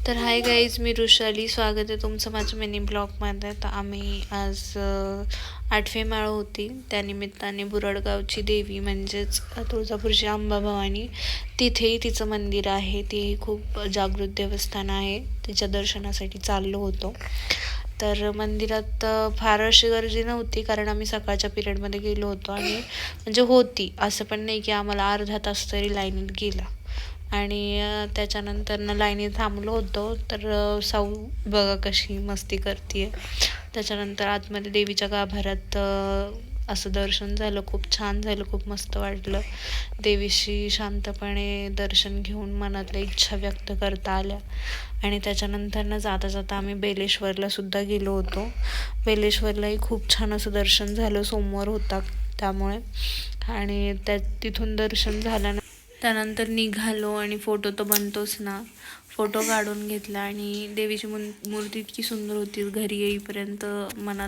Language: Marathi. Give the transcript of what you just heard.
तर हाय गाईज, मी वृषाली. स्वागत आहे तुमचं माझ्या मिनी ब्लॉगमध्ये. तर आम्ही आज 8वी माळ होती, त्यानिमित्ताने बुरडगावची देवी म्हणजेच तुळजापूरची अंबाभवानी, तिथेही तिचं मंदिर आहे. तेही खूप जागृत देवस्थान आहे. तिच्या दर्शनासाठी चाललो होतो. तर मंदिरात फार अशी गर्दी नव्हती, कारण आम्ही सकाळच्या पिरियडमध्ये गेलो होतो. आणि म्हणजे होती, असं पण नाही की आम्हाला अर्धा तास तरी लाईनीत गेला. आणि त्याच्यानंतर लाईनीत थांबलो होतो. तर साऊ बघा कशी मस्ती करते. त्याच्यानंतर आतमध्ये देवीच्या गाभाऱ्यात असं दर्शन झालं. खूप छान झालं, खूप मस्त वाटलं. देवीशी शांतपणे दर्शन घेऊन मनातल्या इच्छा व्यक्त करता आल्या. आणि त्याच्यानंतर जाता जाता आम्ही बेलेश्वरला सुद्धा गेलो होतो. बेलेश्वरलाही खूप छान असं दर्शन झालं. सोमवार होता त्यामुळे. आणि तिथून दर्शन झाल्यानंतर त्यानंतर निघालो आणि फोटो तर बनतोच ना. फोटो काढून घेतला आणि देवीची मूर्ती इतकी सुंदर होती. घरी येईपर्यंत मनात